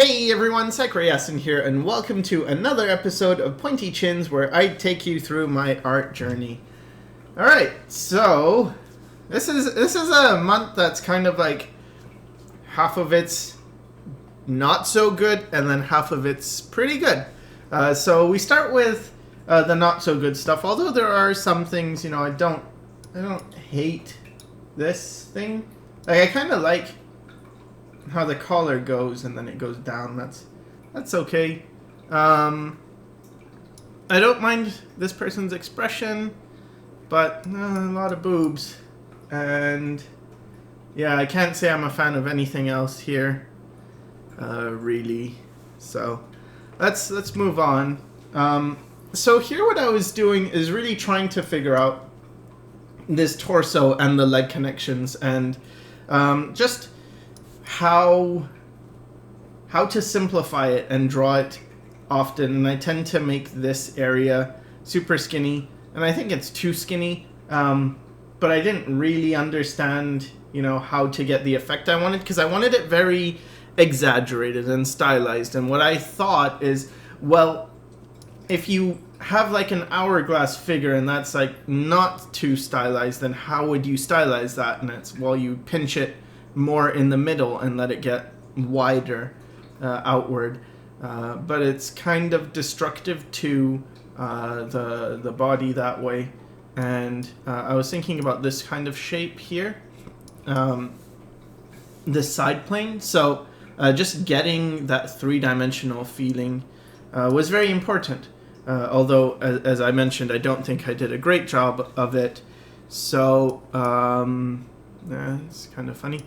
Hey everyone, Sakuryasin here, and welcome to another episode of Pointy Chins, where I take you through my art journey. Alright, so this is a month that's kind of like half of it's not so good, and then half of it's pretty good. So we start with the not so good stuff, although there are some things, I don't hate this thing. Like, I kind of like how the collar goes and then it goes down. That's okay. I don't mind this person's expression, but a lot of boobs, and yeah, I can't say I'm a fan of anything else here, really. So let's move on. So here, what I was doing is really trying to figure out this torso and the leg connections, and just how to simplify it and draw it often. And I tend to make this area super skinny, and I think it's too skinny, but I didn't really understand how to get the effect I wanted, because I wanted it very exaggerated and stylized. And what I thought is, well, if you have like an hourglass figure and that's like not too stylized, then how would you stylize that? And it's, well, you pinch it more in the middle and let it get wider outward, but it's kind of destructive to the body that way. And I was thinking about this kind of shape here, this side plane. So just getting that three-dimensional feeling was very important, although as I mentioned, I don't think I did a great job of it. So it's kind of funny.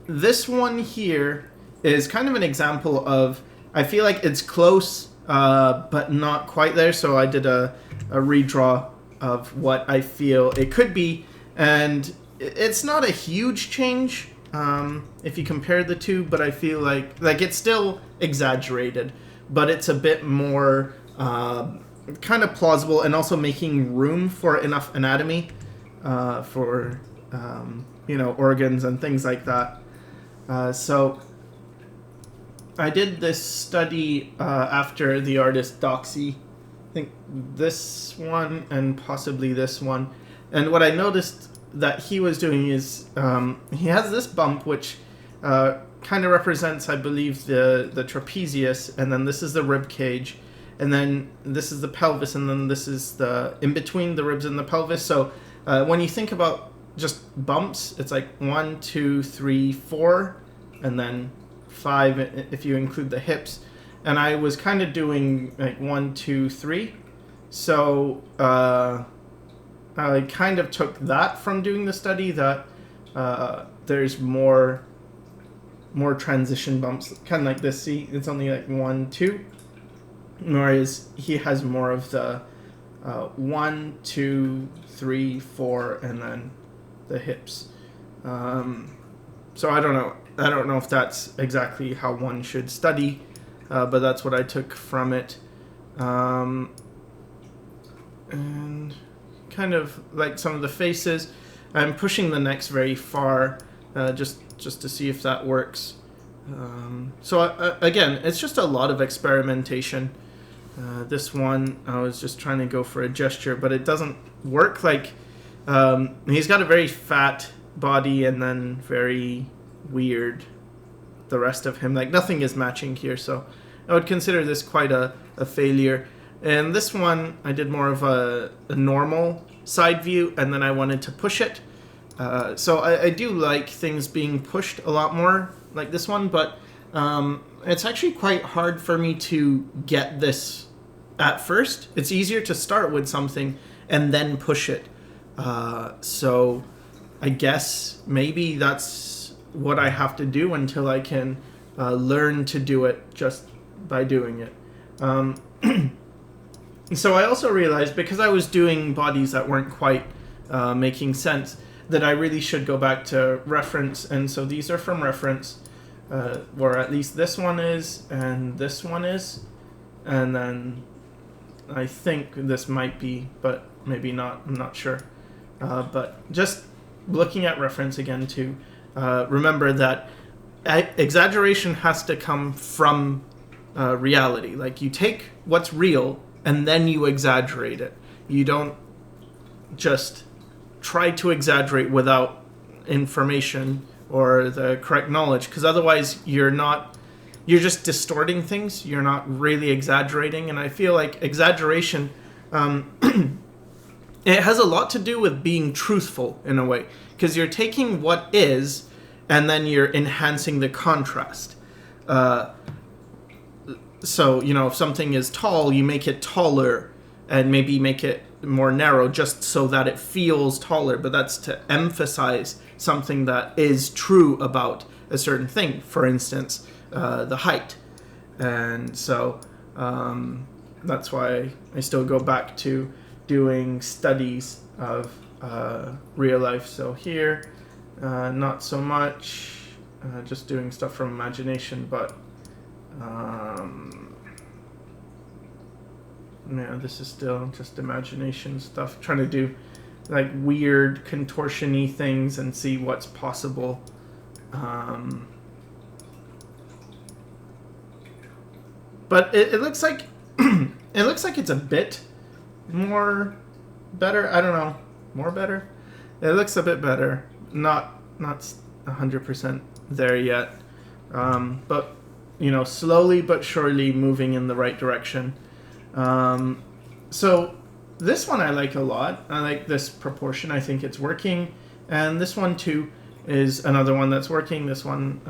This one here is kind of an example of, I feel like it's close, but not quite there. So I did a redraw of what I feel it could be. And it's not a huge change if you compare the two, but I feel like it's still exaggerated, but it's a bit more kind of plausible, and also making room for enough anatomy for organs and things like that. So I did this study after the artist Doxy. I think this one and possibly this one. And what I noticed that he was doing is he has this bump, which kind of represents, I believe, the trapezius, and then this is the rib cage, and then this is the pelvis, and then this is the in between the ribs and the pelvis. So when you think about just bumps, it's like 1, 2, 3, 4, and then 5 if you include the hips. And I was kind of doing like 1, 2, 3. So I kind of took that from doing the study, that there's more transition bumps, kind of like this. See, it's only like 1, 2, whereas he has more of the 1, 2, 3, 4, and then the hips. So I don't know if that's exactly how one should study, but that's what I took from it. And kind of like some of the faces, I'm pushing the necks very far, just to see if that works. So again, it's just a lot of experimentation. This one, I was just trying to go for a gesture, but it doesn't work. Like, he's got a very fat body, and then very weird the rest of him. Like, nothing is matching here, so I would consider this quite a failure. And this one, I did more of a normal side view, and then I wanted to push it. So I do like things being pushed a lot more, like this one, but it's actually quite hard for me to get this at first. It's easier to start with something and then push it. So I guess maybe that's what I have to do until I can learn to do it just by doing it. So I also realized, because I was doing bodies that weren't quite making sense, that I really should go back to reference. And so these are from reference, or at least this one is, and this one is, and then I think this might be, but maybe not, I'm not sure. But just looking at reference again to remember that exaggeration has to come from reality. Like, you take what's real and then you exaggerate it. You don't just try to exaggerate without information or the correct knowledge, because otherwise you're just distorting things. You're not really exaggerating. And I feel like exaggeration, it has a lot to do with being truthful in a way, because you're taking what is and then you're enhancing the contrast. So, if something is tall, you make it taller and maybe make it more narrow just so that it feels taller, but that's to emphasize something that is true about a certain thing. For instance, the height. And so that's why I still go back to doing studies of real life. So here, not so much, just doing stuff from imagination, but yeah, this is still just imagination stuff, trying to do like weird contortion-y things and see what's possible. But it looks like it looks like it's a bit more better. I don't know, more better. It looks a bit better. Not 100% there yet, but slowly but surely moving in the right direction. So this one I like a lot. I like this proportion. I think it's working. And this one too is another one that's working. This one,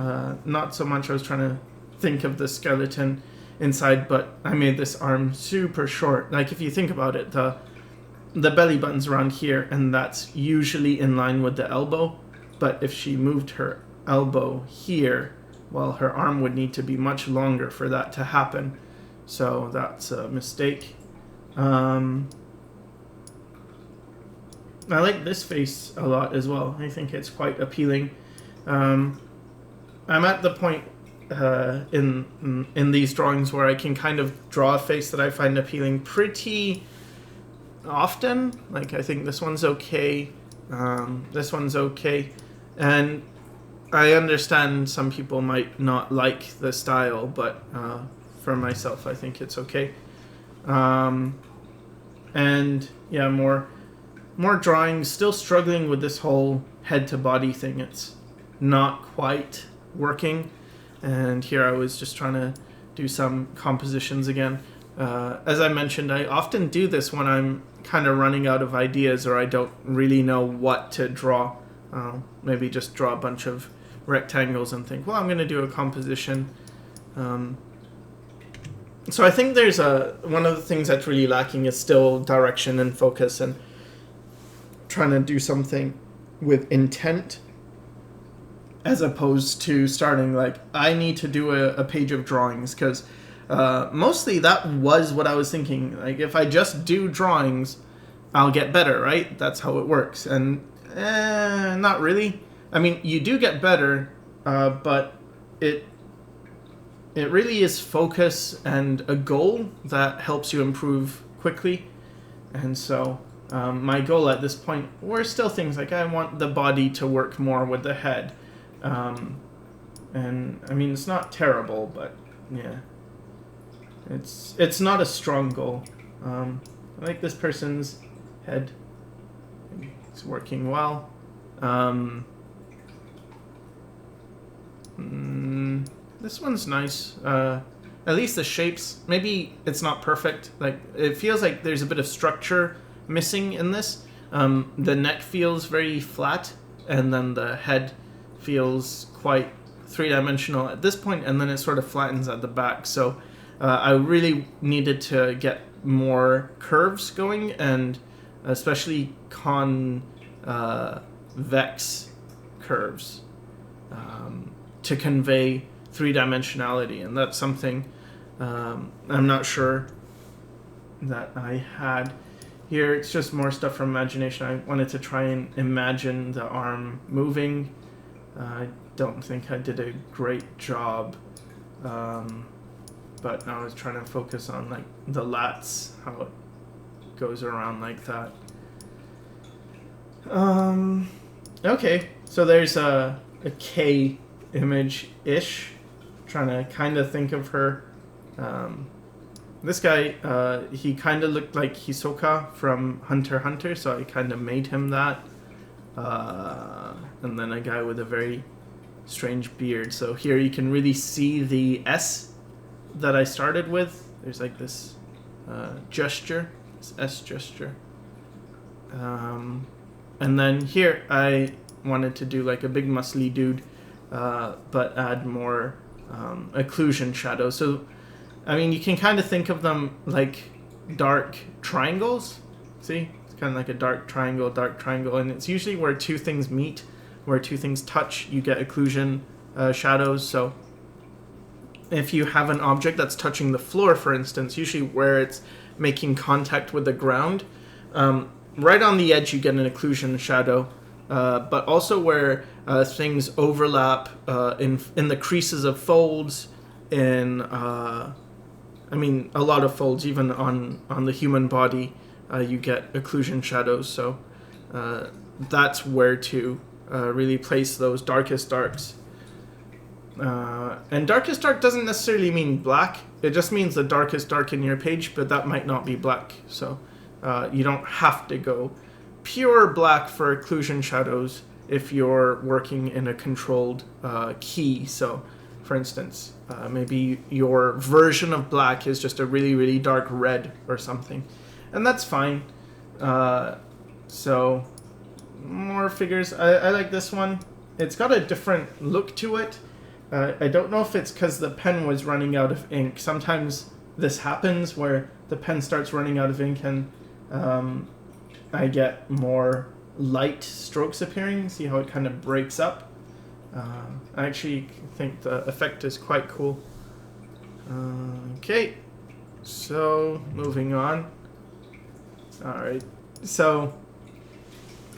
not so much. I was trying to think of the skeleton inside, but I made this arm super short. Like, if you think about it, the belly button's around here, and that's usually in line with the elbow. But if she moved her elbow here, well, her arm would need to be much longer for that to happen. So that's a mistake. I like this face a lot as well. I think it's quite appealing. I'm at the point in these drawings where I can kind of draw a face that I find appealing pretty often. Like, I think this one's okay. This one's okay. And I understand some people might not like the style, but for myself, I think it's okay. And yeah, more drawings. Still struggling with this whole head to body thing. It's not quite working. And here I was just trying to do some compositions again. As I mentioned, I often do this when I'm kind of running out of ideas or I don't really know what to draw. Maybe just draw a bunch of rectangles and think, well, I'm going to do a composition. So I think there's one of the things that's really lacking is still direction and focus and trying to do something with intent, as opposed to starting like, I need to do a page of drawings, because mostly that was what I was thinking. Like, if I just do drawings, I'll get better, right? That's how it works. And not really. I mean, you do get better, but it really is focus and a goal that helps you improve quickly. And so my goal at this point were still things like, I want the body to work more with the head. And I mean, it's not terrible, but yeah, it's not a strong goal. I like this person's head. It's working well. This one's nice. At least the shapes. Maybe it's not perfect. Like, it feels like there's a bit of structure missing in this. The neck feels very flat, and then the head feels quite three-dimensional at this point, and then it sort of flattens at the back. So I really needed to get more curves going, and especially convex curves to convey three-dimensionality, and that's something I'm not sure that I had here. It's just more stuff from imagination. I wanted to try and imagine the arm moving. I don't think I did a great job, but I was trying to focus on like the lats, how it goes around like that. Okay, so there's a K image-ish. Trying to kind of think of her. This guy, he kind of looked like Hisoka from Hunter x Hunter, so I kind of made him that. And then a guy with a very strange beard. So here you can really see the S that I started with. There's like this gesture, this S gesture. And then here I wanted to do like a big muscly dude, but add more occlusion shadows. So, I mean, you can kind of think of them like dark triangles. See? It's kind of like a dark triangle, and it's usually where two things meet, where two things touch, you get occlusion shadows. So if you have an object that's touching the floor, for instance, usually where it's making contact with the ground, right on the edge you get an occlusion shadow, but also where things overlap in the creases of folds, I mean, a lot of folds, even on the human body, you get occlusion shadows. So that's where to really place those darkest darks. And darkest dark doesn't necessarily mean black. It just means the darkest dark in your page, but that might not be black. So you don't have to go pure black for occlusion shadows if you're working in a controlled key. So, for instance, maybe your version of black is just a really, really dark red or something. And that's fine. So, more figures. I like this one. It's got a different look to it. I don't know if it's because the pen was running out of ink. Sometimes this happens where the pen starts running out of ink and I get more light strokes appearing. See how it kind of breaks up? I actually think the effect is quite cool. Okay, so moving on. Alright, so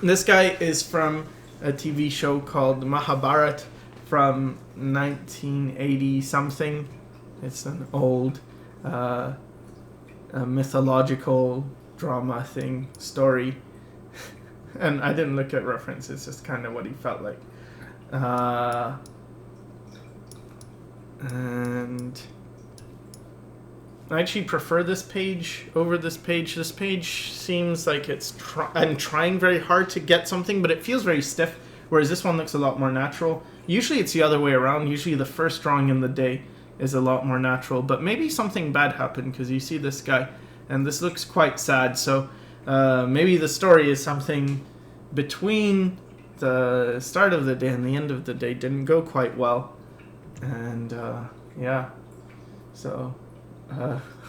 this guy is from a TV show called Mahabharat from 1980 something. It's an old mythological drama thing, story. And I didn't look at references, just kind of what he felt like. And I actually prefer this page over this page. This page seems like I'm trying very hard to get something, but it feels very stiff, whereas this one looks a lot more natural. Usually it's the other way around. Usually the first drawing in the day is a lot more natural, but maybe something bad happened because you see this guy, and this looks quite sad. So maybe the story is something between the start of the day and the end of the day didn't go quite well. And yeah, so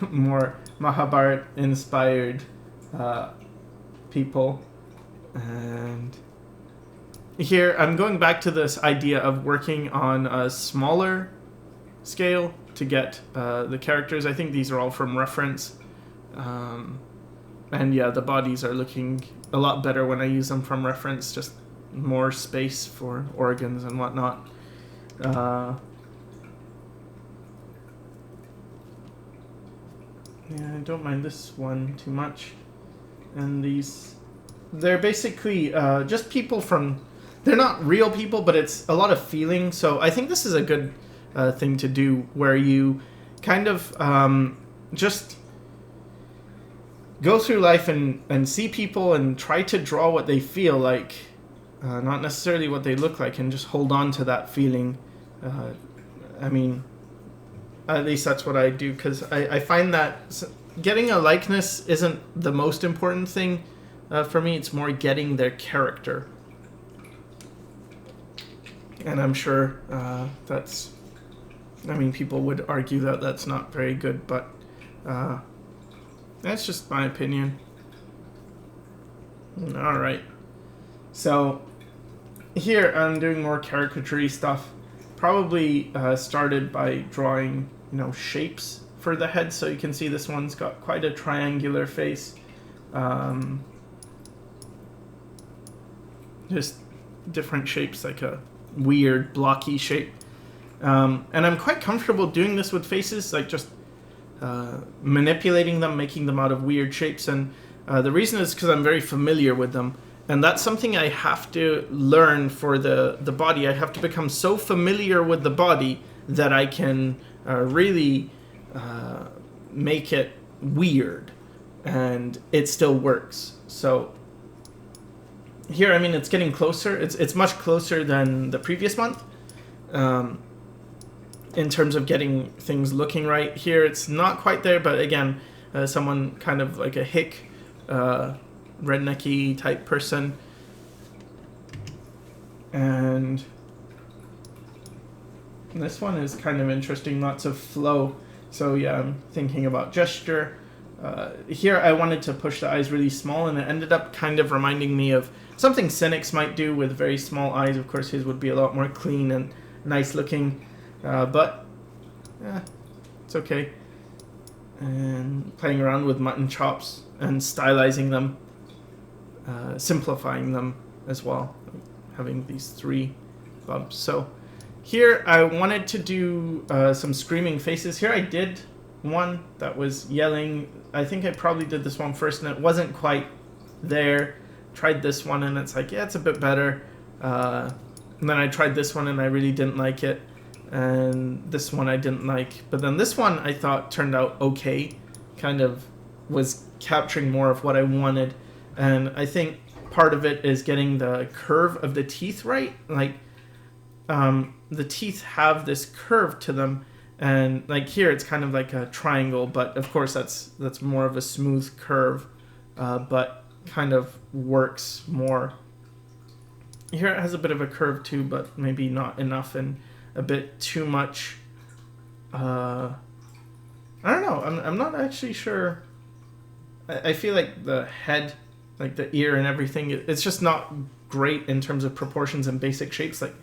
more Mahabharat inspired people. And here I'm going back to this idea of working on a smaller scale to get the characters. I think these are all from reference. And yeah, the bodies are looking a lot better when I use them from reference, just more space for organs and whatnot. Yeah, I don't mind this one too much. And these, they're basically just people from, they're not real people, but it's a lot of feeling. So I think this is a good thing to do, where you kind of just go through life and see people and try to draw what they feel like, not necessarily what they look like, and just hold on to that feeling. I mean, at least that's what I do, because I find that getting a likeness isn't the most important thing for me. It's more getting their character. And I'm sure that's, I mean, people would argue that that's not very good, but that's just my opinion. All right. So here I'm doing more caricature-y stuff. Probably started by drawing, shapes for the head. So you can see this one's got quite a triangular face. Just different shapes, like a weird blocky shape. And I'm quite comfortable doing this with faces, like just manipulating them, making them out of weird shapes. And the reason is because I'm very familiar with them. And that's something I have to learn for the body. I have to become so familiar with the body that I can really make it weird, and it still works. So here, I mean, it's getting closer. It's much closer than the previous month in terms of getting things looking right. Here, it's not quite there, but again, someone kind of like a hick, rednecky type person. And this one is kind of interesting, lots of flow. So yeah, I'm thinking about gesture. Here I wanted to push the eyes really small, and it ended up kind of reminding me of something cynics might do with very small eyes. Of course, his would be a lot more clean and nice looking, but it's okay. And playing around with mutton chops and stylizing them, simplifying them as well, having these 3 bumps. So here I wanted to do some screaming faces. Here I did one that was yelling. I think I probably did this one first, and it wasn't quite there. Tried this one, and it's like, yeah, it's a bit better. And then I tried this one, and I really didn't like it. And this one I didn't like. But then this one I thought turned out okay. Kind of was capturing more of what I wanted. And I think part of it is getting the curve of the teeth right. Like, the teeth have this curve to them. And like here, it's kind of like a triangle. But of course, that's more of a smooth curve. But kind of works more. Here it has a bit of a curve too, but maybe not enough, and a bit too much. I don't know. I'm not actually sure. I feel like the head, like the ear and everything, it's just not great in terms of proportions and basic shapes. Like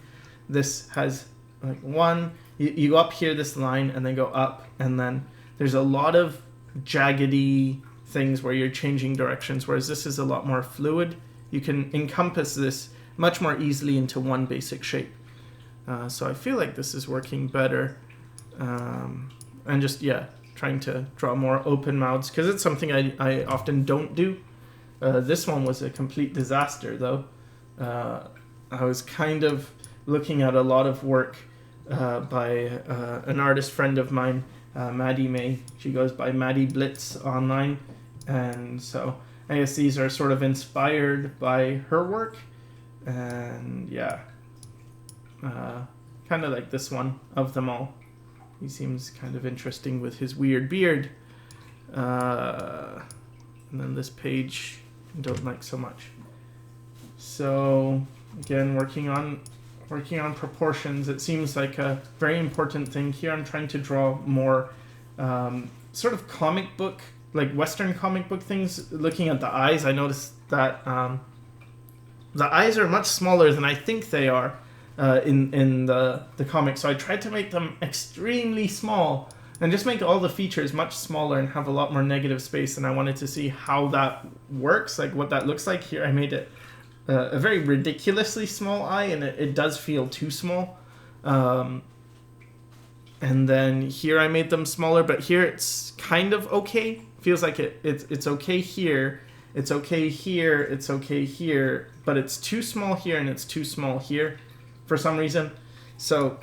this has like one, you go up here this line and then go up, and then there's a lot of jaggedy things where you're changing directions, whereas this is a lot more fluid. You can encompass this much more easily into one basic shape. So I feel like this is working better. And just, yeah, trying to draw more open mouths, because it's something I often don't do. This one was a complete disaster, though. I was kind of looking at a lot of work by an artist friend of mine, Maddie May. She goes by Maddie Blitz online. And so I guess these are sort of inspired by her work. And yeah, kind of like this one of them all. He seems kind of interesting with his weird beard. And then this page I don't like so much. So again, working on proportions. It seems like a very important thing here. I'm trying to draw more sort of comic book, like Western comic book things. Looking at the eyes, I noticed that the eyes are much smaller than I think they are in the comic. So I tried to make them extremely small and just make all the features much smaller and have a lot more negative space. And I wanted to see how that works, like what that looks like. Here I made it a very ridiculously small eye, and it does feel too small. And then here I made them smaller, but here it's kind of okay. Feels like it's okay here. It's okay here. It's okay here. But it's too small here, and it's too small here for some reason. So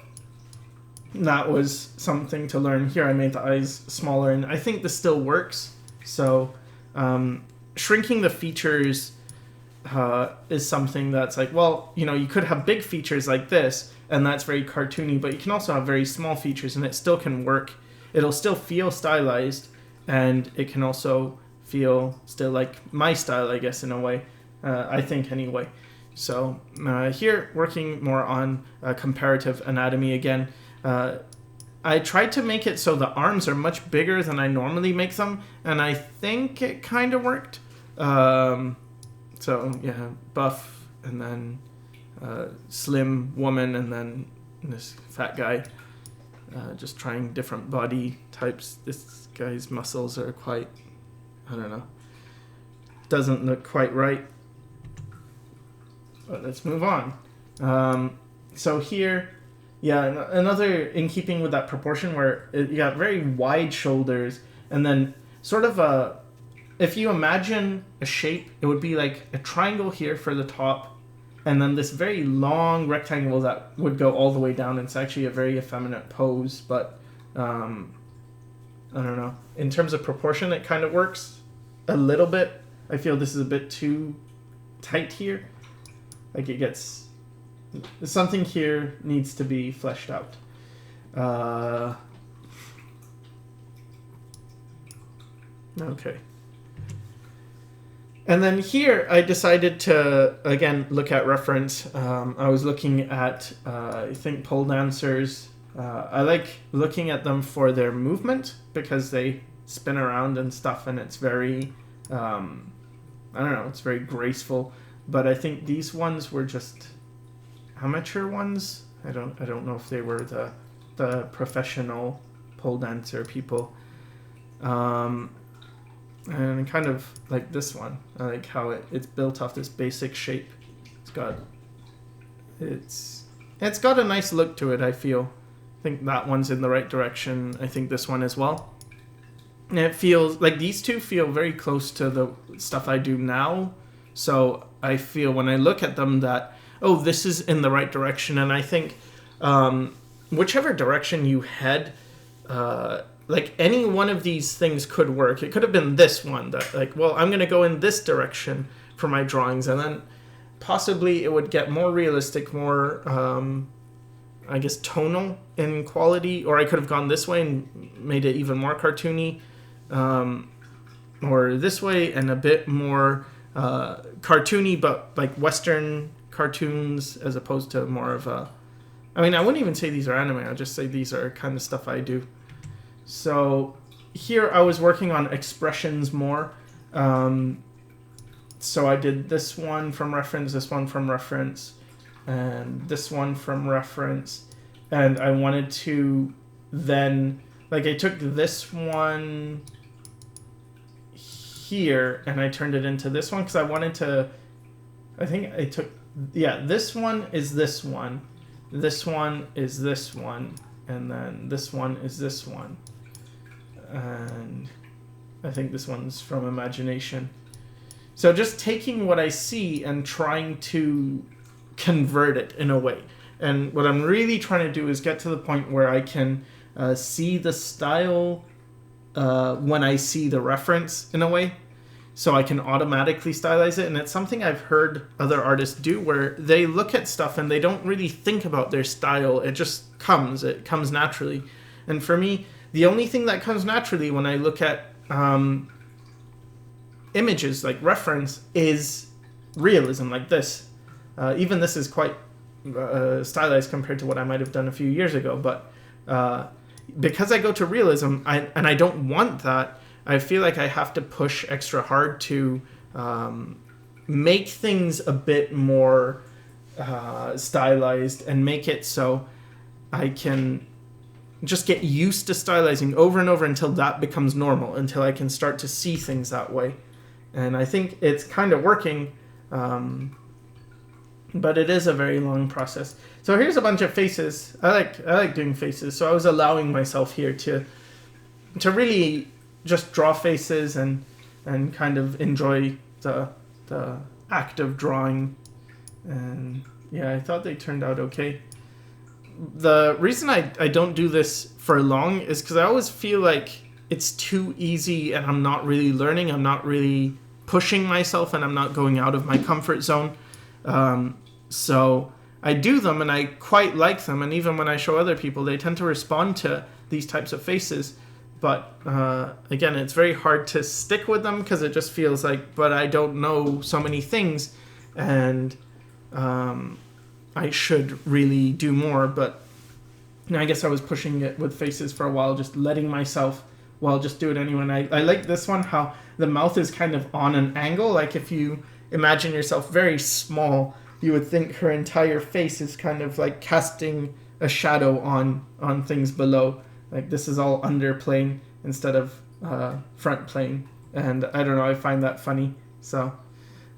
that was something to learn. Here I made the eyes smaller, and I think this still works. So shrinking the features is something that's like, well, you know, you could have big features like this, and that's very cartoony, but you can also have very small features, and it still can work. It'll still feel stylized, and it can also feel still like my style, I guess, in a way. I think anyway. So here, working more on comparative anatomy again. I tried to make it so the arms are much bigger than I normally make them, and I think it kind of worked. So yeah, buff, and then slim woman, and then this fat guy. Just trying different body types. This guy's muscles are quite, I don't know, doesn't look quite right. But let's move on. So here, yeah, another in keeping with that proportion where you got very wide shoulders, and then sort of if you imagine a shape, it would be like a triangle here for the top, and then this very long rectangle that would go all the way down. It's actually a very effeminate pose, but I don't know. In terms of proportion, it kind of works a little bit. I feel this is a bit too tight here. Like it gets... something here needs to be fleshed out. Okay. And then here, I decided to, again, look at reference. I was looking at, I think, pole dancers. I like looking at them for their movement because they spin around and stuff, and it's very, I don't know, it's very graceful. But I think these ones were just amateur ones. I don't know if they were the professional pole dancer people. And kind of like this one. I like how it's built off this basic shape. It's got a nice look to it, I feel. I think that one's in the right direction. I think this one as well. And it feels like these two feel very close to the stuff I do now. So I feel when I look at them that, oh, this is in the right direction. And I think whichever direction you head, like any one of these things could work. It could have been this one that like, well, I'm going to go in this direction for my drawings. And then possibly it would get more realistic, more, I guess, tonal in quality. Or I could have gone this way and made it even more cartoony. Or this way and a bit more cartoony, but like Western cartoons as opposed to more of a... I mean, I wouldn't even say these are anime. I'd just say these are kind of stuff I do. So here I was working on expressions more. So I did this one from reference, this one from reference, and this one from reference. And I wanted to then, like I took this one here and I turned it into this one because I wanted to, I think I took, yeah, this one is this one. This one is this one. And then this one is this one. And I think this one's from imagination. So just taking what I see and trying to convert it in a way. And what I'm really trying to do is get to the point where I can see the style when I see the reference in a way. So I can automatically stylize it. And it's something I've heard other artists do where they look at stuff and they don't really think about their style. It just comes. It comes naturally. And for me, the only thing that comes naturally when I look at images like reference is realism like this. Even this is quite stylized compared to what I might have done a few years ago. But because I go to realism and I don't want that, I feel like I have to push extra hard to make things a bit more stylized and make it so I can just get used to stylizing over and over until that becomes normal, until I can start to see things that way. And I think it's kind of working, but it is a very long process. So here's a bunch of faces. I like doing faces, so I was allowing myself here to really just draw faces and kind of enjoy the act of drawing. And yeah, I thought they turned out okay. The reason I don't do this for long is because I always feel like it's too easy and I'm not really learning, I'm not really pushing myself, and I'm not going out of my comfort zone. So I do them and I quite like them, and even when I show other people, they tend to respond to these types of faces. But again, it's very hard to stick with them because it just feels like, but I don't know so many things, and I should really do more. But I guess I was pushing it with faces for a while, just letting myself, well, just do it anyway. And I like this one, how the mouth is kind of on an angle. Like if you imagine yourself very small, you would think her entire face is kind of like casting a shadow on things below. Like this is all underplaying instead of front playing. And I don't know, I find that funny. So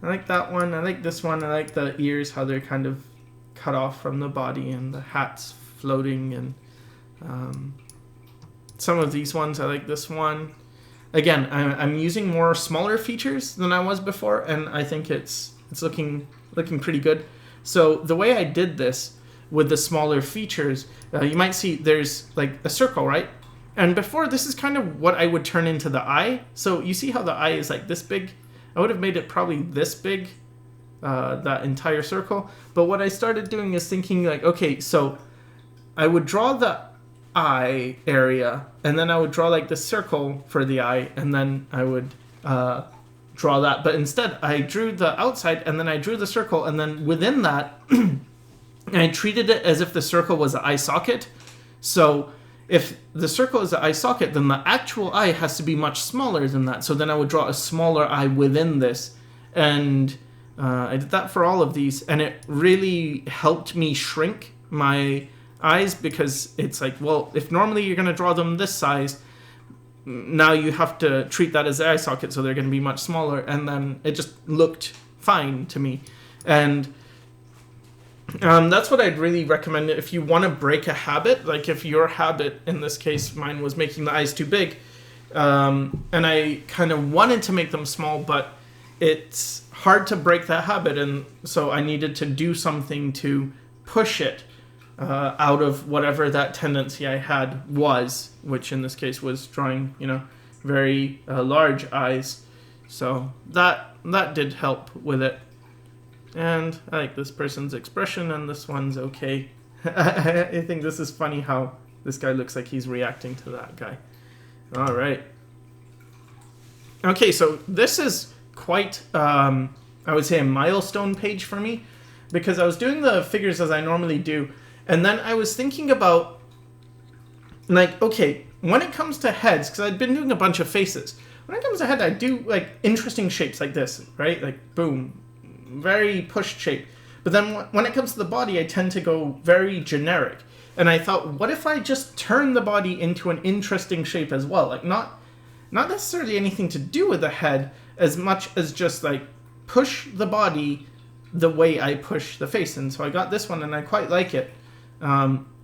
I like that one. I like this one. I like the ears, how they're kind of cut off from the body, and the hat's floating. And some of these ones, I like this one. again, I'm using more smaller features than I was before, and I think it's looking pretty good. So the way I did this with the smaller features, you might see there's like a circle, right? And before, this is kind of what I would turn into the eye. So you see how the eye is like this big? I would have made it probably this big, that entire circle. But what I started doing is thinking like, okay, so I would draw the eye area, and then I would draw like the circle for the eye, and then I would draw that. But instead, I drew the outside, and then I drew the circle, and then within that, I treated it as if the circle was the eye socket. So if the circle is the eye socket, then the actual eye has to be much smaller than that. So then I would draw a smaller eye within this. And I did that for all of these, and it really helped me shrink my eyes, because it's like, well, if normally you're going to draw them this size, now you have to treat that as the eye socket, so they're going to be much smaller. And then it just looked fine to me. And that's what I'd really recommend if you want to break a habit. Like if your habit, in this case, mine was making the eyes too big, and I kind of wanted to make them small, but it's hard to break that habit, and so I needed to do something to push it out of whatever that tendency I had was, which in this case was drawing, very large eyes. So that did help with it. And I like this person's expression, and this one's okay. I think this is funny how this guy looks like he's reacting to that guy. All right. Okay, so this is quite, I would say, a milestone page for me, because I was doing the figures as I normally do, and then I was thinking about, like, okay, when it comes to heads, because I'd been doing a bunch of faces, when it comes to head, I do, like, interesting shapes like this, right? Like, boom. Very pushed shape. But then when it comes to the body, I tend to go very generic. And I thought, what if I just turn the body into an interesting shape as well? Like not necessarily anything to do with the head as much as just like push the body the way I push the face. And so I got this one, and I quite like it.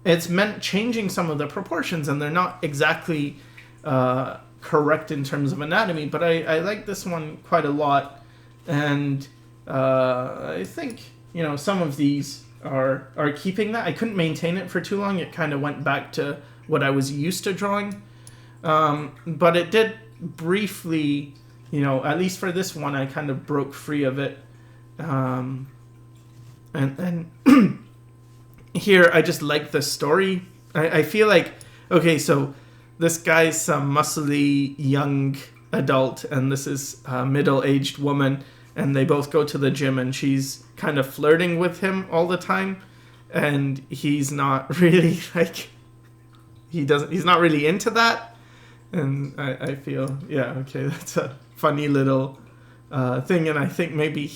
It's meant changing some of the proportions, and they're not exactly correct in terms of anatomy, but I like this one quite a lot. And I think, some of these are keeping that. I couldn't maintain it for too long. It kind of went back to what I was used to drawing. But it did briefly, at least for this one, I kind of broke free of it. And here, I just like the story. I feel like, okay, so this guy's some muscly young adult, and this is a middle-aged woman. And they both go to the gym, and she's kind of flirting with him all the time, and he's not really he's not really into that. And I feel, yeah, okay, that's a funny little thing. And I think maybe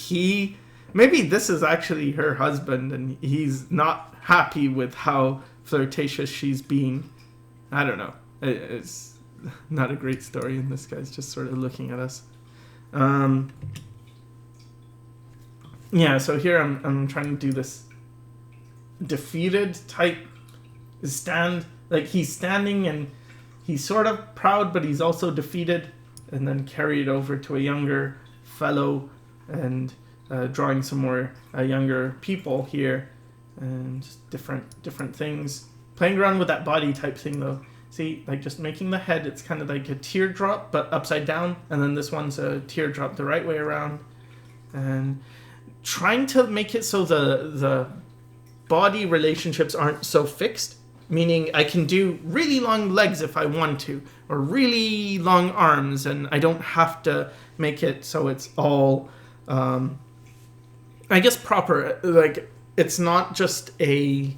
this is actually her husband, and he's not happy with how flirtatious she's being. I don't know. It's not a great story, and this guy's just sort of looking at us. Yeah, so here I'm trying to do this defeated type stand. Like he's standing, and he's sort of proud, but he's also defeated, and then carry it over to a younger fellow, and drawing some more younger people here, and just different things. Playing around with that body type thing though. See, like just making the head, it's kind of like a teardrop, but upside down, and then this one's a teardrop the right way around. And trying to make it so the body relationships aren't so fixed, meaning I can do really long legs if I want to, or really long arms, and I don't have to make it so it's all, I guess, proper. Like, it's not just I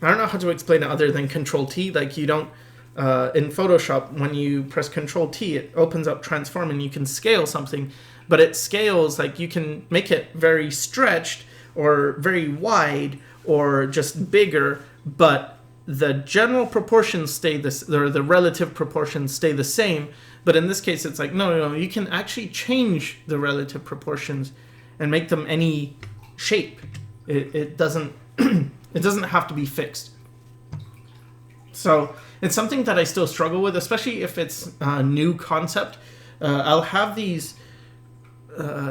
don't know how to explain it other than Control-T. Like, you don't, in Photoshop, when you press Control-T, it opens up Transform, and you can scale something. But it scales, like you can make it very stretched or very wide or just bigger, but the general proportions stay or the relative proportions stay the same. But in this case, it's like, no, you can actually change the relative proportions and make them any shape. It doesn't it doesn't have to be fixed. So it's something that I still struggle with, especially if it's a new concept. I'll have these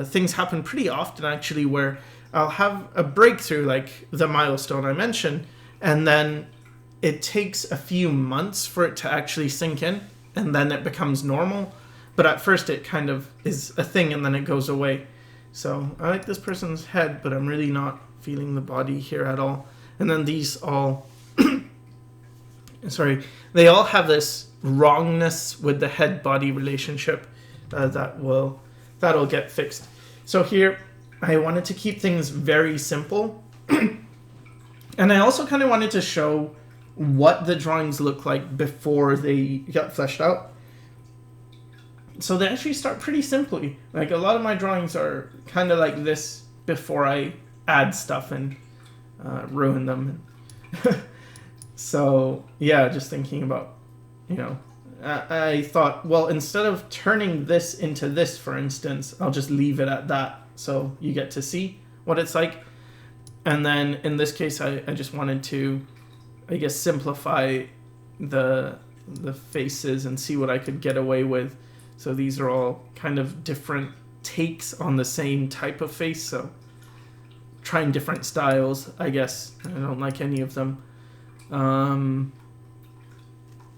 things happen pretty often, actually, where I'll have a breakthrough, like the milestone I mentioned, and then it takes a few months for it to actually sink in, and then it becomes normal. But at first it kind of is a thing, and then it goes away. So I like this person's head, but I'm really not feeling the body here at all. And then these all... sorry, they all have this wrongness with the head-body relationship that'll get fixed. So here, I wanted to keep things very simple. And I also kind of wanted to show what the drawings look like before they got fleshed out. So they actually start pretty simply. Like, a lot of my drawings are kind of like this before I add stuff and ruin them. So, yeah, just thinking about, I thought, well, instead of turning this into this, for instance, I'll just leave it at that so you get to see what it's like. And then in this case, I just wanted to, I guess, simplify the faces and see what I could get away with. So these are all kind of different takes on the same type of face. So trying different styles, I guess. I don't like any of them. And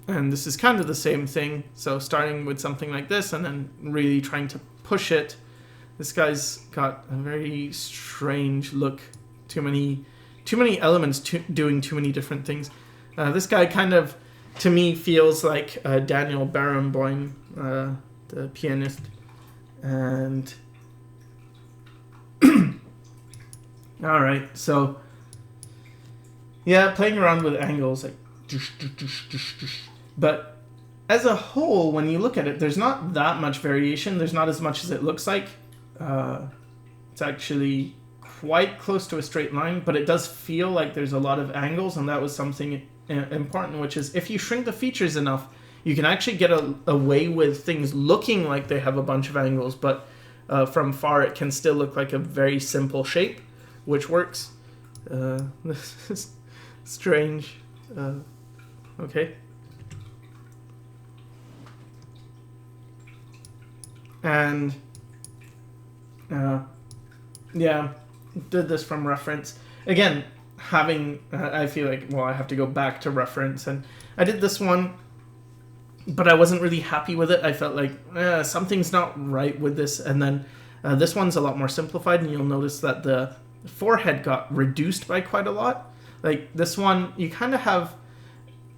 this is kind of the same thing. So starting with something like this and then really trying to push it. This guy's got a very strange look. Too many elements doing too many different things. This guy kind of, to me, feels like Daniel Barenboim, the pianist. And all right, so yeah, playing around with angles, like, but as a whole, when you look at it, there's not that much variation. There's not as much as it looks like. It's actually quite close to a straight line, but it does feel like there's a lot of angles, and that was something important, which is if you shrink the features enough, you can actually get away with things looking like they have a bunch of angles, but from far it can still look like a very simple shape, which works. This is strange. Okay. And yeah, did this from reference. Again, I feel like, well, I have to go back to reference, and I did this one, but I wasn't really happy with it. I felt like something's not right with this, and then this one's a lot more simplified, and you'll notice that the forehead got reduced by quite a lot. Like this one, you kind of have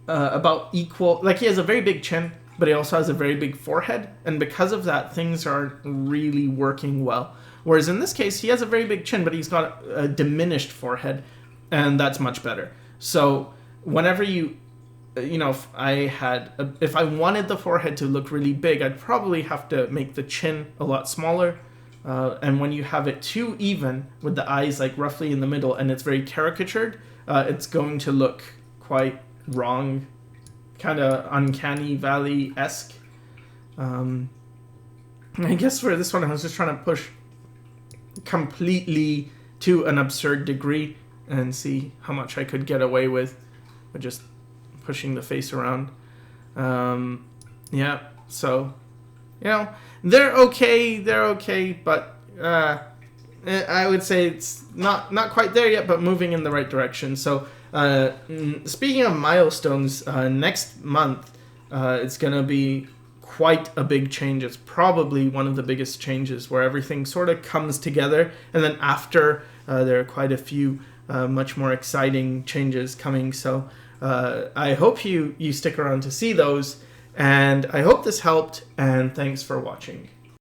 about equal, like he has a very big chin, but he also has a very big forehead, and because of that, things aren't really working well. Whereas in this case, he has a very big chin, but he's got a diminished forehead, and that's much better. So whenever if I wanted the forehead to look really big, I'd probably have to make the chin a lot smaller. And when you have it too even, with the eyes like roughly in the middle, and it's very caricatured, it's going to look quite wrong, kind of uncanny valley-esque. I guess for this one, I was just trying to push completely to an absurd degree and see how much I could get away with just pushing the face around. Yeah, so, they're okay, but I would say it's not quite there yet, but moving in the right direction. So speaking of milestones, next month it's going to be quite a big change. It's probably one of the biggest changes where everything sort of comes together, and then after there are quite a few much more exciting changes coming. So I hope you stick around to see those, and I hope this helped, and thanks for watching.